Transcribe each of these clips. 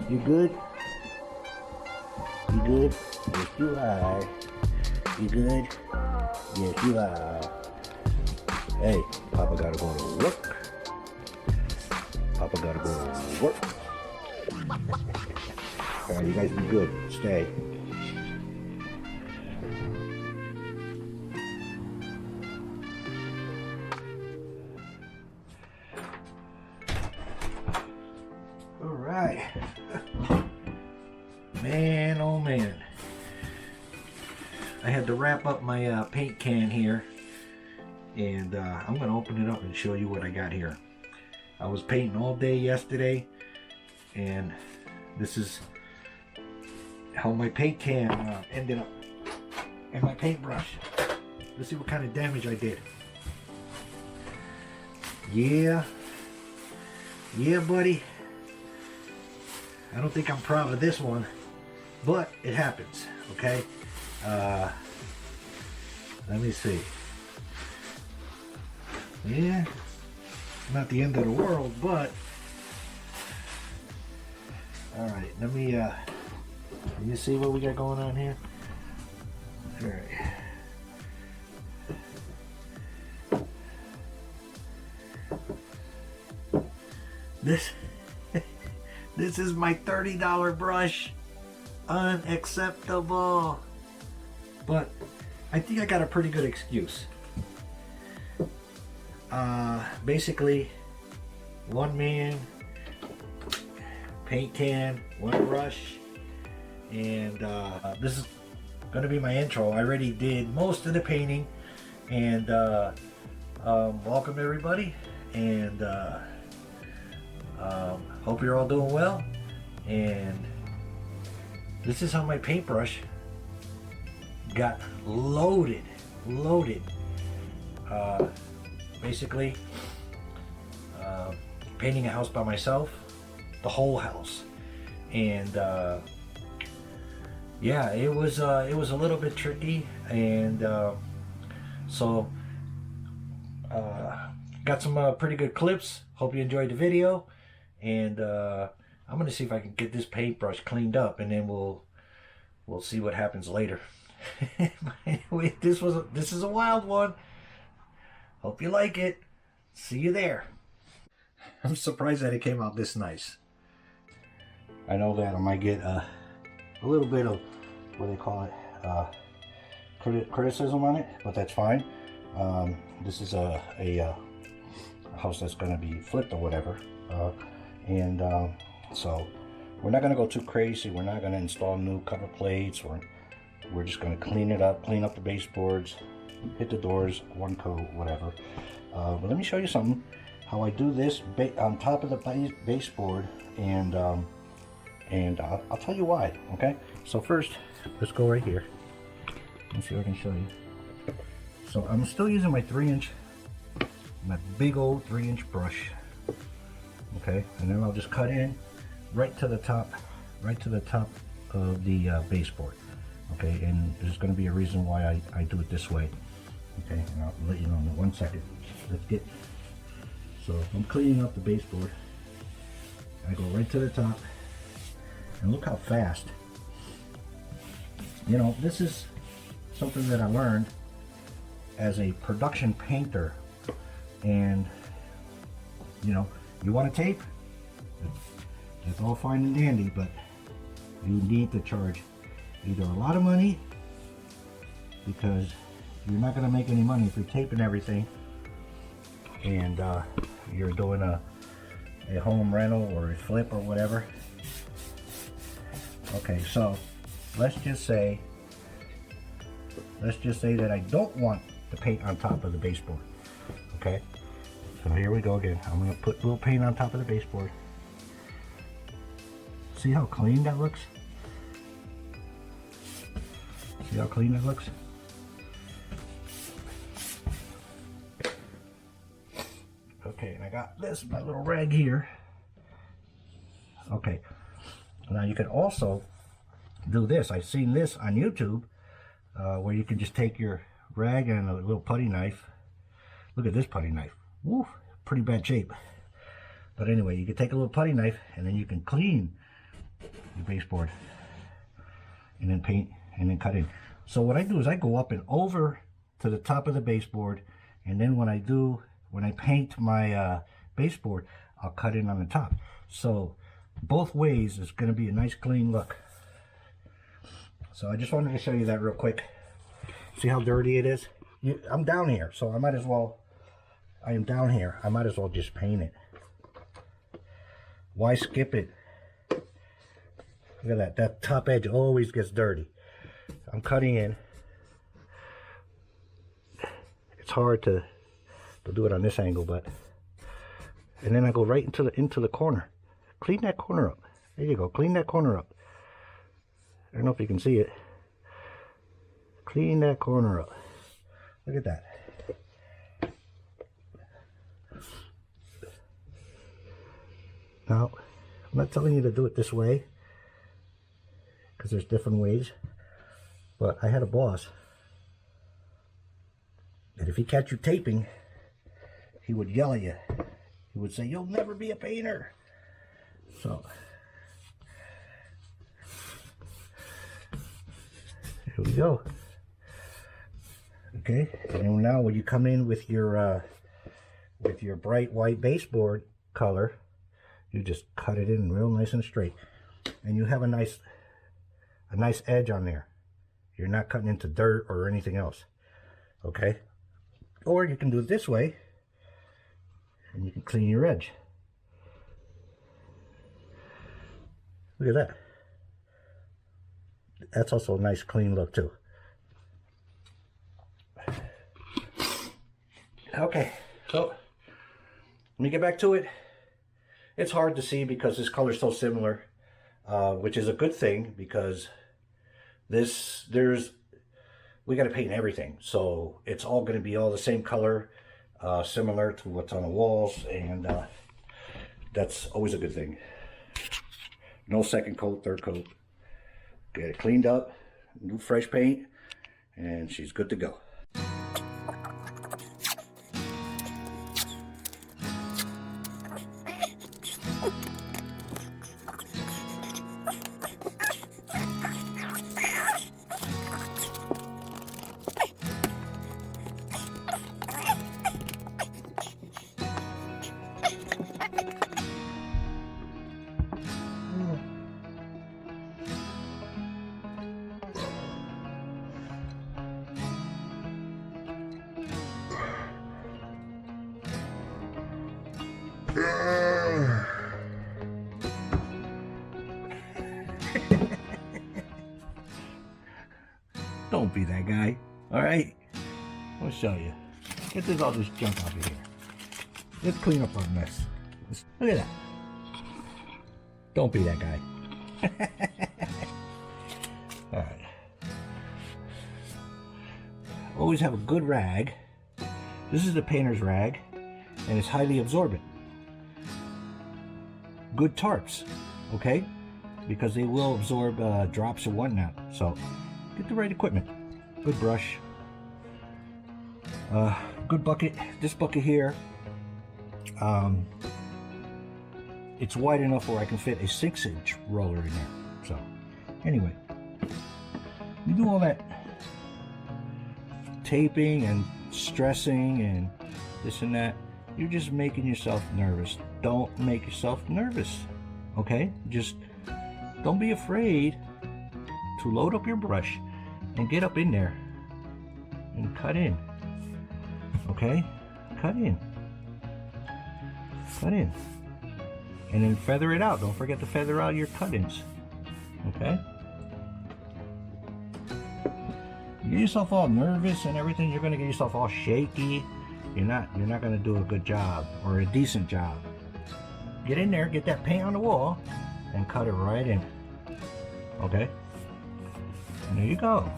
You good? You good? Yes, you are. You good? Yes, you are. Hey, Papa gotta go to work. Papa gotta go to work. Alright, you guys be good. Stay. Alright. Man, oh man. I had to wrap up my paint can here. And I'm going to open it up and show you what I got here. I was painting all day yesterday. And this is how my paint can ended up. And my paintbrush. Let's see what kind of damage I did. Yeah, buddy. I don't think I'm proud of this one, but it happens, okay? Let me see. Yeah, not the end of the world, but all right. Let me see what we got going on here. All right. This is my $30 brush. Unacceptable. But I think I got a pretty good excuse. Basically, one man, paint can, one brush, and this is gonna be my intro. I already did most of the painting, and welcome everybody, and hope you're all doing well. And this is how my paintbrush got loaded. Basically, painting a house by myself, the whole house, and yeah, it was a little bit tricky, and so got some pretty good clips. Hope you enjoyed the video, and I'm gonna see if I can get this paintbrush cleaned up, and then we'll see what happens later. Anyway, this is a wild one. Hope you like it. See you there. I'm surprised that it came out this nice. I know that I might get a little bit of what they call it, criticism on it, but that's fine. This is a house that's going to be flipped or whatever, and so we're not going to go too crazy. We're not going to install new cover plates. We're just going to clean it up, clean up the baseboards, hit the doors, one coat, whatever. But let me show you something, how I do this on top of the baseboard, and I'll tell you why, okay? So first, let's go right here. Let's see if I can show you. So I'm still using my my big old 3-inch brush, okay? And then I'll just cut in right to the top of the baseboard, okay? And there's going to be a reason why I do it this way, okay? And I'll let you know in 1 second. So I'm cleaning up the baseboard. I go right to the top, and look how fast. You know, this is something that I learned as a production painter, and you know, you want to tape, it's all fine and dandy, but you need to charge either a lot of money, because you're not going to make any money if you're taping everything and you're doing a home rental or a flip or whatever. Okay, so let's just say let's just say that I don't want the paint on top of the baseboard. Okay, so here we go again. I'm going to put a little paint on top of the baseboard. See how clean that looks? See how clean that looks? Okay, and I got this, my little rag here. Okay, now you can also do this. I've seen this on YouTube where you can just take your rag and a little putty knife. Look at this putty knife. Woo, pretty bad shape. But anyway, you can take a little putty knife and then you can clean your baseboard and then paint and then cut in. So what I do is I go up and over to the top of the baseboard, and then when I paint my baseboard, I'll cut in on the top. So both ways is going to be a nice clean look. So I just wanted to show you that real quick. See how dirty it is? I'm down here, so I might as well, I am down here. I might as well just paint it. Why skip it? Look at that. That top edge always gets dirty. I'm cutting in. It's hard to do it on this angle, but, and then I go right into the corner. Clean that corner up. There you go. Clean that corner up. I don't know if you can see it. Clean that corner up. Look at that. Now, I'm not telling you to do it this way, because there's different ways, but I had a boss that if he catch you taping, he would yell at you. He would say, "You'll never be a painter." So, here we go. Okay, and now when you come in with your bright white baseboard color, you just cut it in real nice and straight, and you have a nice edge on there. You're not cutting into dirt or anything else. Okay, or you can do it this way, and you can clean your edge. Look at that. That's also a nice clean look too. Okay, so let me get back to it. It's hard to see because this color is so similar, which is a good thing, because we got to paint everything, so it's all going to be all the same color, similar to what's on the walls, and that's always a good thing. No second coat, third coat. Get it cleaned up, new fresh paint, and she's good to go. Don't be that guy, all right? I'll show you. Get all this junk out of here. Let's clean up our mess. Look at that. Don't be that guy. All right. Always have a good rag. This is the painter's rag, and it's highly absorbent. Good tarps, okay? Because they will absorb drops and whatnot. So get the right equipment. Good brush. Good bucket. This bucket here, it's wide enough where I can fit a 6-inch roller in there. So anyway, you do all that taping and stressing and this and that, you're just making yourself nervous. Don't make yourself nervous, okay? Just don't be afraid to load up your brush and get up in there and cut in, okay? Cut in, and then feather it out. Don't forget to feather out your cut-ins, okay? get yourself all nervous and everything, you're gonna get yourself all shaky. You're not gonna do a good job or a decent job. Get in there, get that paint on the wall, and cut it right in. Okay? And there you go.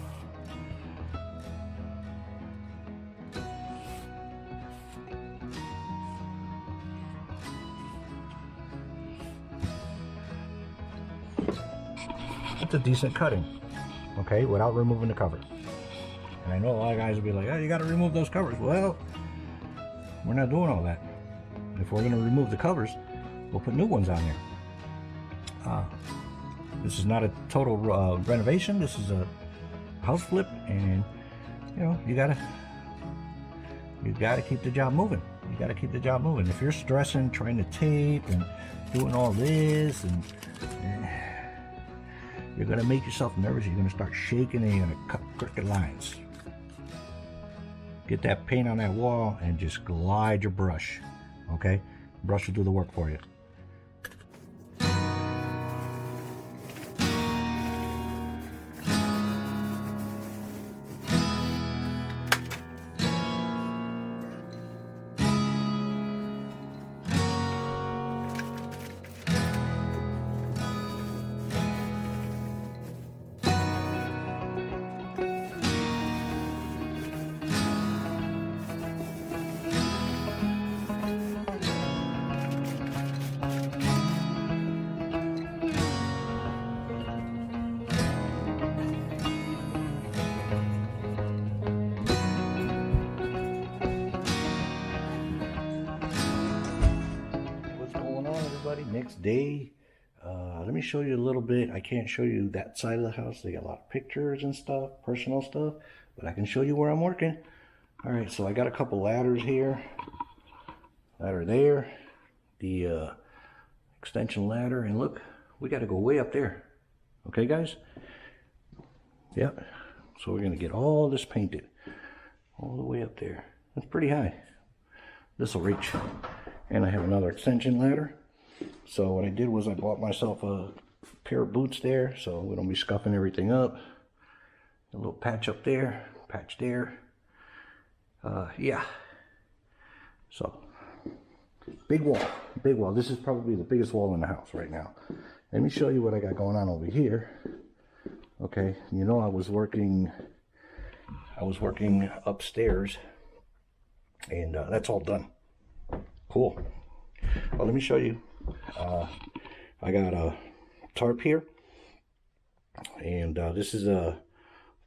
It's a decent cutting, okay, without removing the cover. And I know a lot of guys will be like, oh, you got to remove those covers. Well, we're not doing all that. If we're going to remove the covers, we'll put new ones on there. This is not a total renovation. This is a house flip, and you know, you gotta keep the job moving. You gotta keep the job moving. If you're stressing, trying to tape and doing all this, and you're gonna make yourself nervous. You're gonna start shaking, and you're gonna cut crooked lines. Get that paint on that wall and just glide your brush. Okay, brush will do the work for you. Next day, let me show you a little bit. I can't show you that side of the house. They got a lot of pictures and stuff, personal stuff, but I can show you where I'm working. All right, so I got a couple ladders here, ladder there, the extension ladder, and look, we got to go way up there. Okay, guys? Yep. So we're gonna get all this painted all the way up there. That's pretty high. This will reach. And I have another extension ladder. So what I did was I bought myself a pair of boots there, so we don't be scuffing everything up. A little patch up there, patch there. Yeah. So, big wall, big wall. This is probably the biggest wall in the house right now. Let me show you what I got going on over here. Okay, you know I was working upstairs, and that's all done. Cool. Well, let me show you. I got a tarp here, and this is a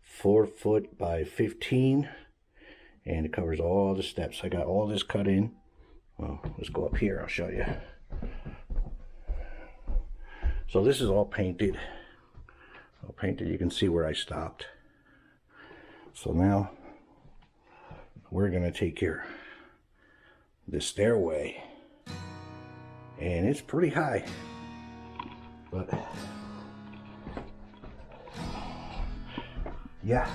4 foot by 15, and it covers all the steps. I got all this cut in. Well, let's go up here, I'll show you. So this is all painted. All painted. You can see where I stopped. So now we're gonna take care of this stairway. And it's pretty high, but yeah.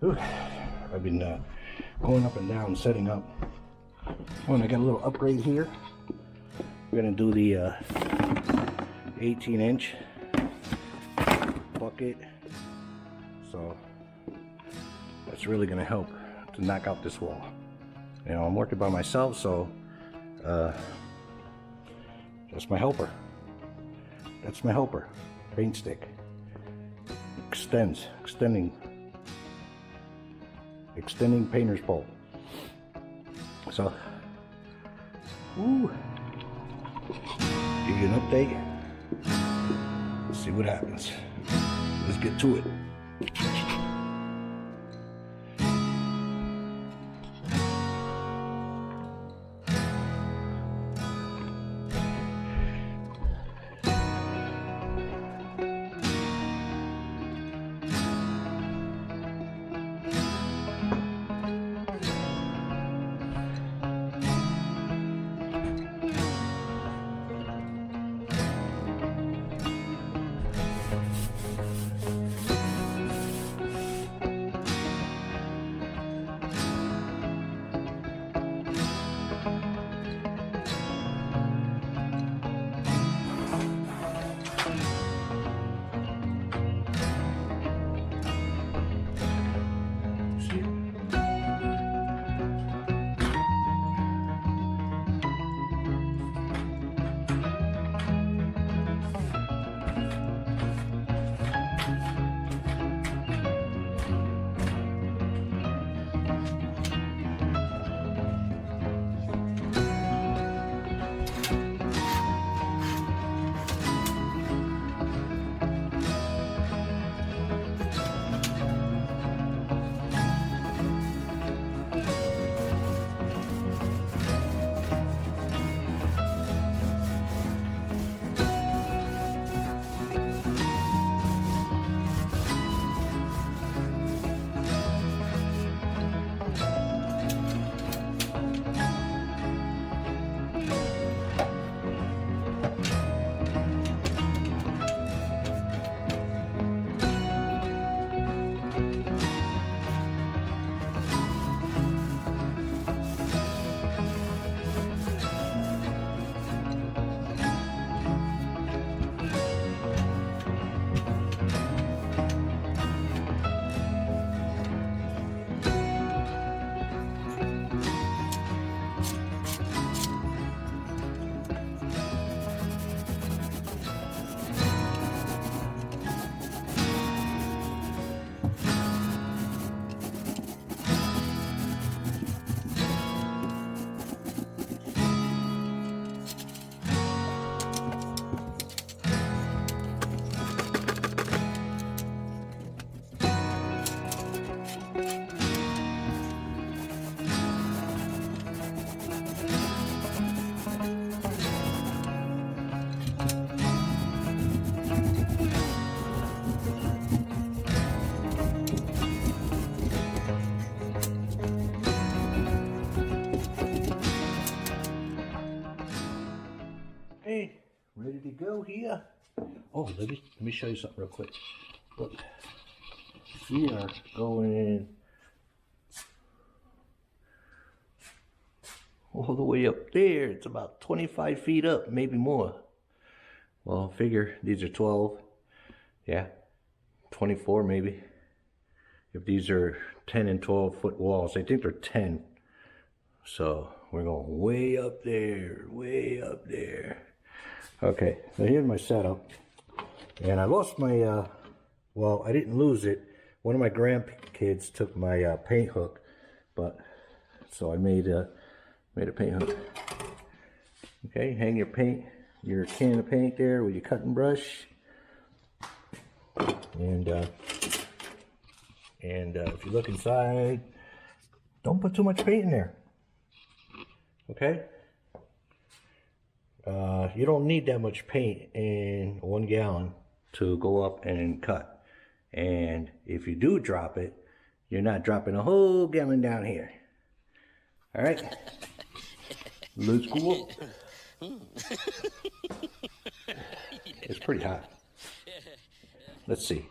I've been going up and down, setting up. Oh, and I got a little upgrade here. We're gonna do the 18-inch bucket, so that's really gonna help to knock out this wall. You know, I'm working by myself, so that's my helper. That's my helper. Paint stick. Extending painter's pole. So, give you an update. Let's see what happens. Let's get to it. to go here. Oh, let me show you something real quick. Look, we are going all the way up there. It's about 25 feet up, maybe more. Well, figure these are 12. Yeah, 24 maybe. If these are 10 and 12 foot walls, I think they're 10. So we're going way up there, way up there. Okay, so here's my setup. And I lost my, well, I didn't lose it. One of my grandkids took my paint hook, but so I made a paint hook. Okay, hang your can of paint there with your cutting brush. And if you look inside, don't put too much paint in there. Okay? You don't need that much paint in 1 gallon to go up and cut. And if you do drop it, you're not dropping a whole gallon down here. All right? Let's go up. It's pretty hot. Let's see.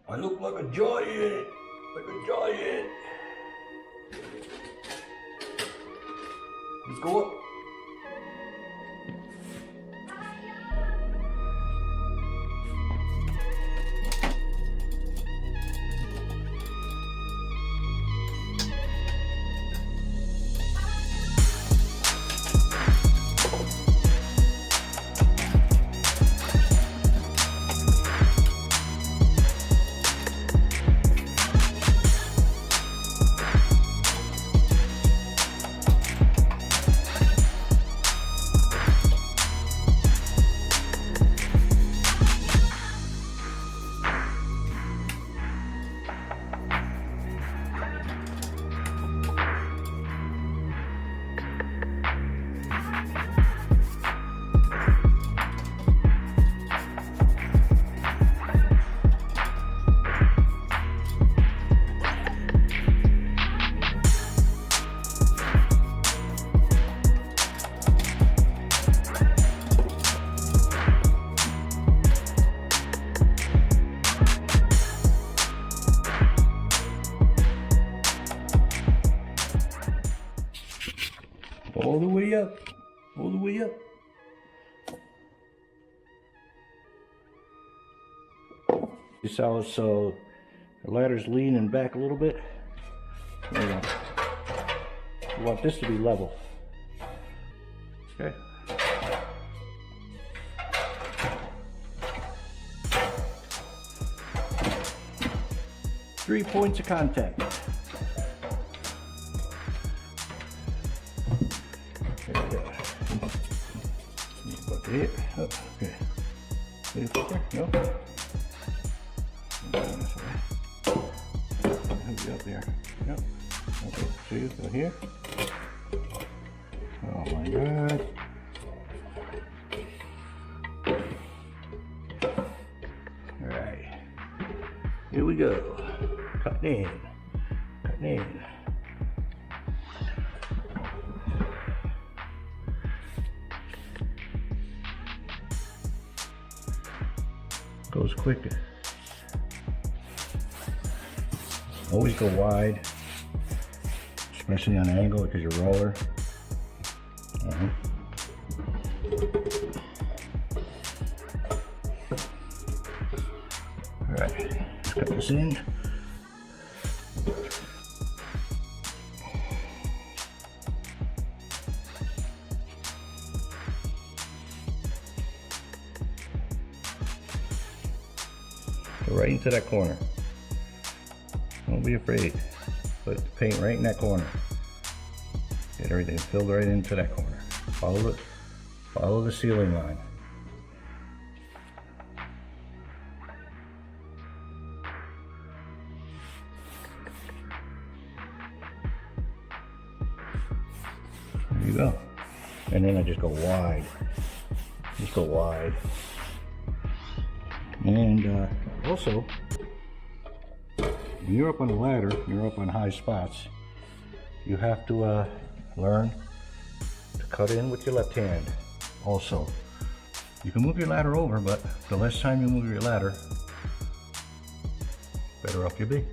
I look like a giant, Let's go up. All the way up, all the way up. You saw, so the ladder's leaning back a little bit. There you go. You want this to be level. Okay. Three points of contact. It. Oh, okay. Any thicker? No. It'll be up there. Yep. Okay. See, go here. Oh my God. All right. Here we go. Cutting in. Cutting in. Goes quicker. Always go wide, especially on an angle because you're roller. All right, let's cut this in. Right into that corner. Don't be afraid. Put the paint right in that corner. Get everything filled right into that corner. Follow the ceiling line. There you go. And then I just go wide. Just go wide. And also, when you're up on a ladder, you're up on high spots, you have to learn to cut in with your left hand. Also, you can move your ladder over, but the less time you move your ladder, better off you'll be.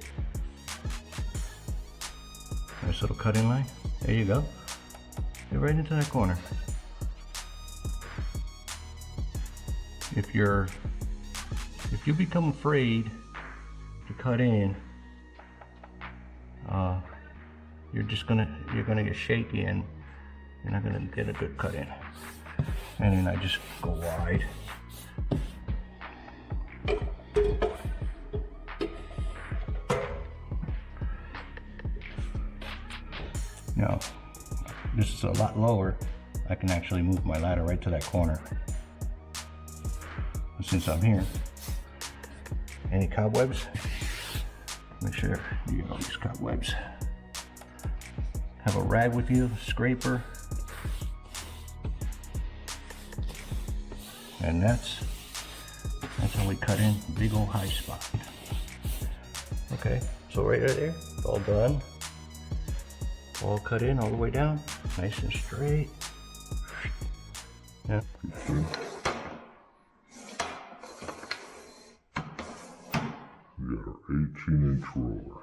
Nice little cut in line. There you go. Get right into that corner. If you become afraid to cut in, you're gonna get shaky and you're not gonna get a good cut in. And then I just go wide. Now, this is a lot lower. I can actually move my ladder right to that corner. But since I'm here, any cobwebs, make sure you get all these cobwebs. Have a rag with you, scraper. And that's how we cut in big old high spot. Okay, so right there, it's all done. All cut in all the way down, nice and straight. Yeah. We got our 18-inch roller.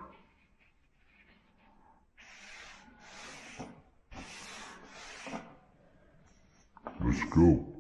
Let's go.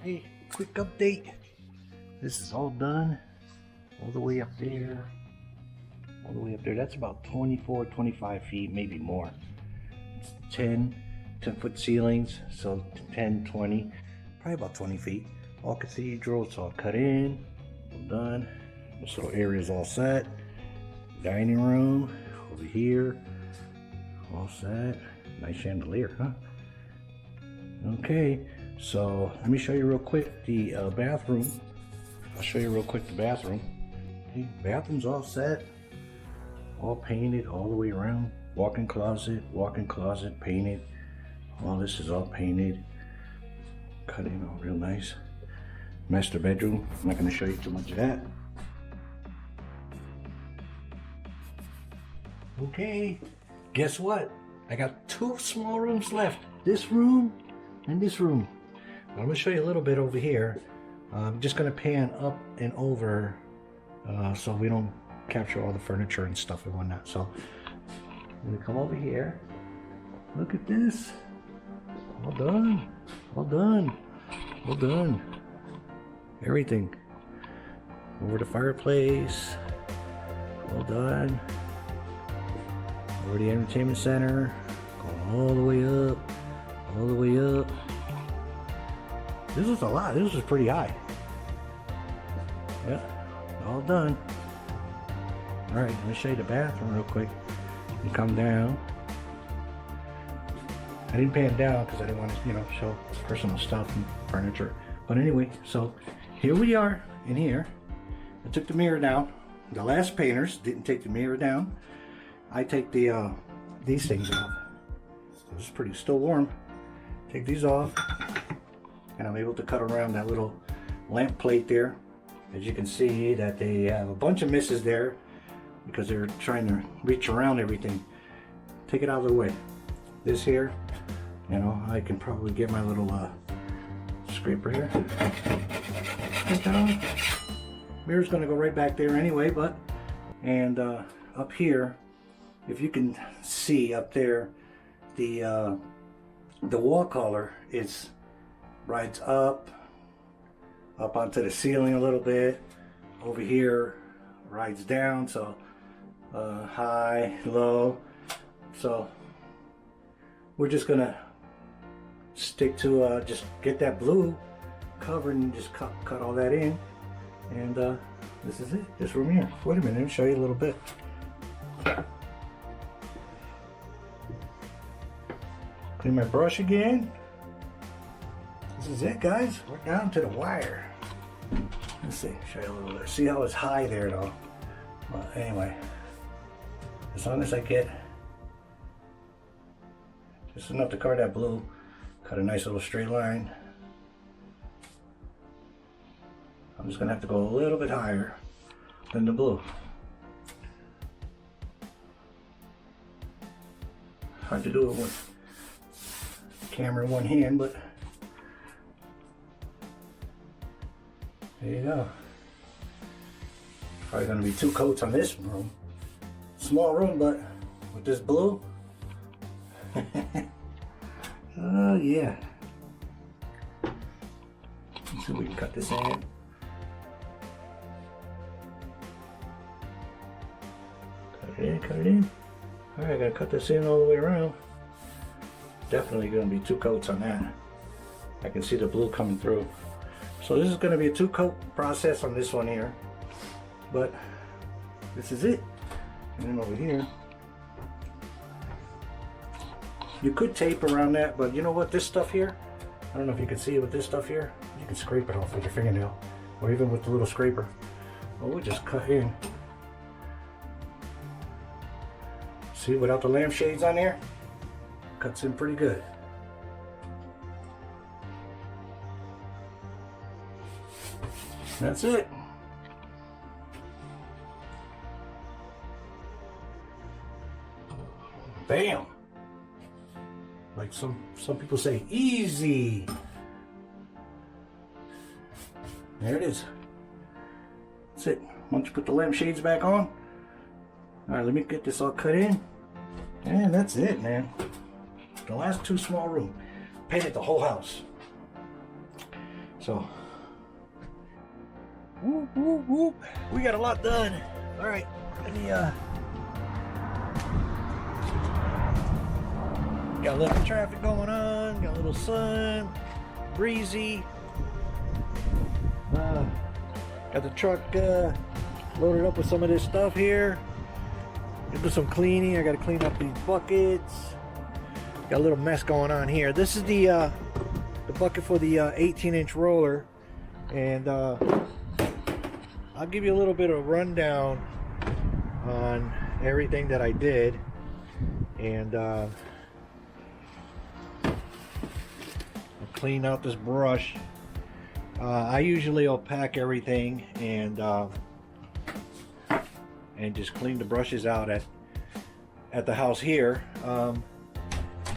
Hey, quick update. This is all done. All the way up there. All the way up there. That's about 24, 25 feet, maybe more. It's 10-foot ceilings, so 10, 20, probably about 20 feet. All cathedral, it's all cut in, all done. This little area is all set. Dining room over here, all set. Nice chandelier, huh? Okay, so let me show you real quick the bathroom. I'll show you real quick the bathroom. Okay, bathroom's all set, all painted all the way around. Walk-in closet, painted. All this is all painted, cut in all real nice. Master bedroom, I'm not going to show you too much of that. Okay, guess what? I got 2 small rooms left. This room and this room. I'm going to show you a little bit over here. I'm just going to pan up and over so we don't capture all the furniture and stuff and whatnot. So I'm going to come over here. Look at this. All done. All done. All done. Everything. Over the fireplace. All done. Over the entertainment center. Going all the way up. All the way up. This is a lot. This is pretty high. Yeah. All done. All right, let me show you the bathroom real quick. You come down. I didn't pan down because I didn't want to, you know, show personal stuff and furniture. But anyway, so here we are in here. I took the mirror down. The last painters didn't take the mirror down. I take the these things off. It's pretty still warm. Take these off, and I'm able to cut around that little lamp plate there. As you can see that they have a bunch of misses there because they're trying to reach around everything. Take it out of the way. This here, you know, I can probably get my little scraper here. Take that off. Mirror's gonna go right back there anyway, but, and up here, if you can see up there, the wall color is rides up onto the ceiling a little bit. Over here rides down, so high, low. So we're just gonna stick to just get that blue covered and just cut all that in, and this is it, this room here. Wait a minute, let me show you a little bit. Clean my brush again. This is it, guys. We're down to the wire. Let's see, show you a little bit. See how it's high there though. Well, anyway, as long as I get just enough to cover that blue, cut a nice little straight line. I'm just gonna have to go a little bit higher than the blue. Hard to do it with camera in one hand, but there you go. Probably gonna be 2 coats on this room. Small room, but with this blue. Oh yeah. Let's see if we can cut this in. Cut it in, cut it in. Alright, I gotta cut this in all the way around. Definitely gonna be 2 coats on that. I can see the blue coming through. So this is gonna be a 2-coat process on this one here. But this is it. And then over here, you could tape around that, but you know what, this stuff here, I don't know if you can see it with this stuff here, you can scrape it off with your fingernail, or even with the little scraper. Well, we'll just cut in. See, without the lampshades on there, cuts in pretty good. That's it. Bam! Like some people say, easy. There it is. That's it. Once you put the lampshades back on. All right, let me get this all cut in. And that's it, man. The last 2 small rooms. Painted the whole house. So, whoop, whoop, whoop. We got a lot done. All right, let me got a little traffic going on, got a little sun, breezy. Got the truck loaded up with some of this stuff here. Gonna do some cleaning. I gotta clean up these buckets. Got a little mess going on here. This is the bucket for the 18-inch roller, and I'll give you a little bit of rundown on everything that I did. And I'll clean out this brush. I usually will pack everything and just clean the brushes out at the house here,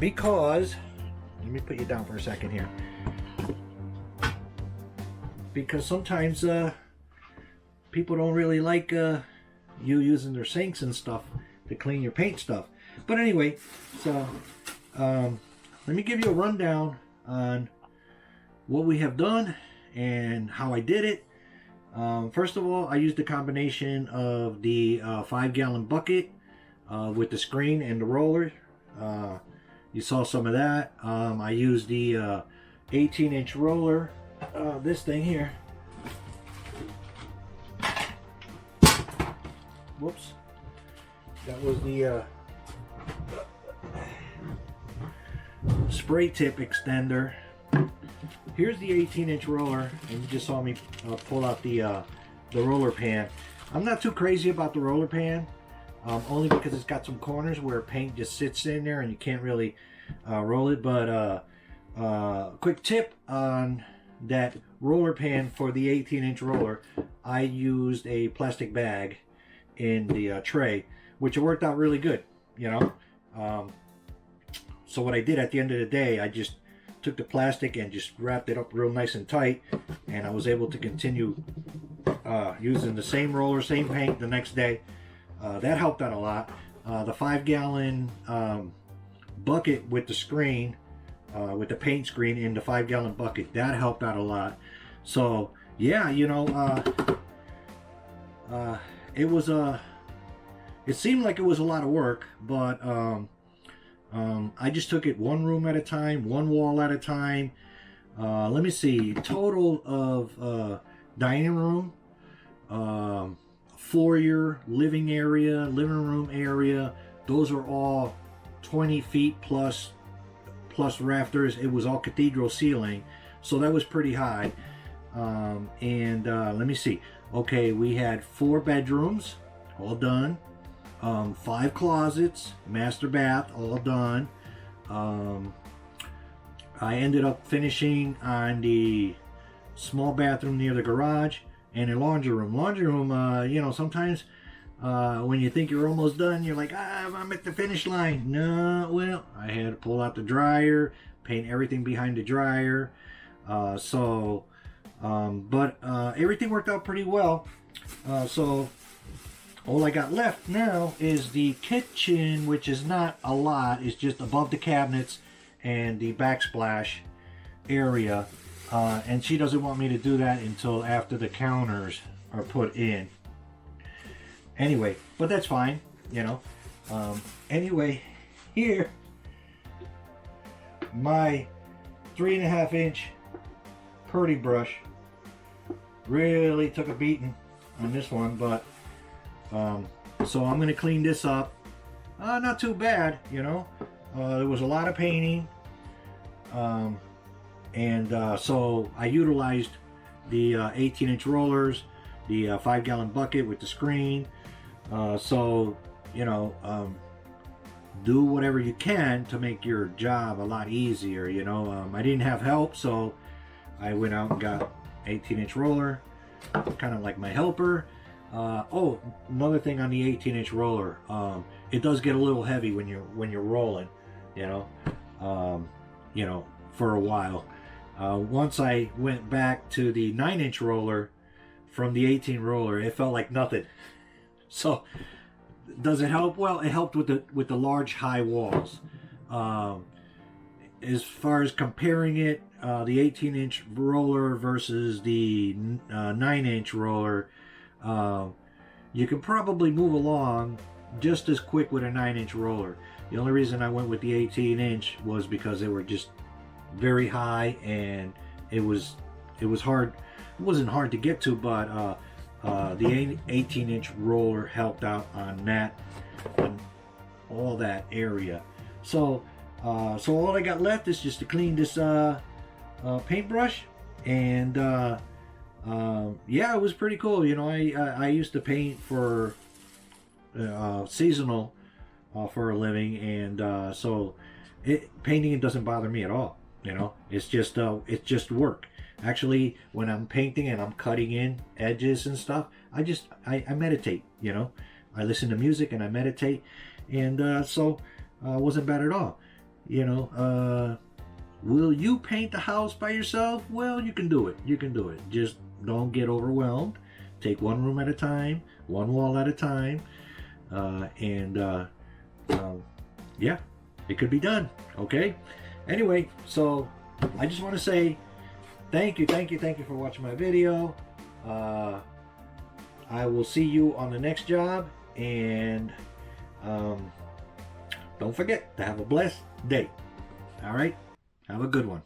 because let me put you down for a second here, because sometimes people don't really like you using their sinks and stuff to clean your paint stuff. But anyway, so let me give you a rundown on what we have done and how I did it. First of all, I used a combination of the 5-gallon bucket with the screen and the roller. You saw some of that. I used the 18-inch roller, this thing here. Whoops, That was the spray tip extender. Here's the 18-inch roller, and you just saw me pull out the roller pan. I'm not too crazy about the roller pan, only because it's got some corners where paint just sits in there and you can't really roll it. But quick tip on that roller pan for the 18-inch roller, I used a plastic bag in the tray, which worked out really good, you know. So what I did at the end of the day, I just took the plastic and just wrapped it up real nice and tight, and I was able to continue using the same roller, same paint the next day. That helped out a lot. The 5-gallon bucket with the screen, with the paint screen in the 5-gallon bucket, that helped out a lot. So yeah, you know, it seemed like it was a lot of work, but I just took it one room at a time, one wall at a time. Let me see, total of dining room, foyer, living room area, those are all 20 feet plus rafters. It was all cathedral ceiling, so that was pretty high. Let me see, okay, we had 4 bedrooms, all done. 5 closets, master bath, all done. I ended up finishing on the small bathroom near the garage and a laundry room. Laundry room, you know, sometimes when you think you're almost done, you're like, I'm at the finish line. No, well, I had to pull out the dryer, paint everything behind the dryer. But everything worked out pretty well. So all I got left now is the kitchen, which is not a lot. It's just above the cabinets and the backsplash area. And she doesn't want me to do that until after the counters are put in. Anyway, but that's fine, you know. Anyway, here, my 3.5-inch Purdy brush really took a beating on this one, but so I'm going to clean this up. Not too bad, you know. There was a lot of painting, so I utilized the 18-inch rollers, the 5-gallon bucket with the screen. So, you know, do whatever you can to make your job a lot easier, you know. I didn't have help, so I went out and got 18-inch roller, kind of like my helper. Oh, another thing on the 18-inch roller, it does get a little heavy when you're rolling, you know, for a while. Once I went back to the 9-inch roller from the 18 roller, it felt like nothing. So does it help? Well, it helped with the large high walls. As far as comparing it, the 18-inch roller versus the 9-inch roller, you can probably move along just as quick with a 9-inch roller. The only reason I went with the 18-inch was because they were just very high, and it was hard. It wasn't hard to get to, but the 18-inch roller helped out on that, on all that area. So all I got left is just to clean this paintbrush, and yeah, it was pretty cool. You know, I used to paint for seasonal for a living, and so painting, it doesn't bother me at all. You know, it's just work. Actually, when I'm painting and I'm cutting in edges and stuff, I meditate. You know, I listen to music and I meditate, and so it wasn't bad at all. You know, will you paint the house by yourself? Well, you can do it. You can do it. Just don't get overwhelmed. Take one room at a time, one wall at a time, yeah, it could be done. Okay. Anyway, so I just want to say thank you for watching my video. I will see you on the next job, and don't forget to have a blessed day. All right, have a good one.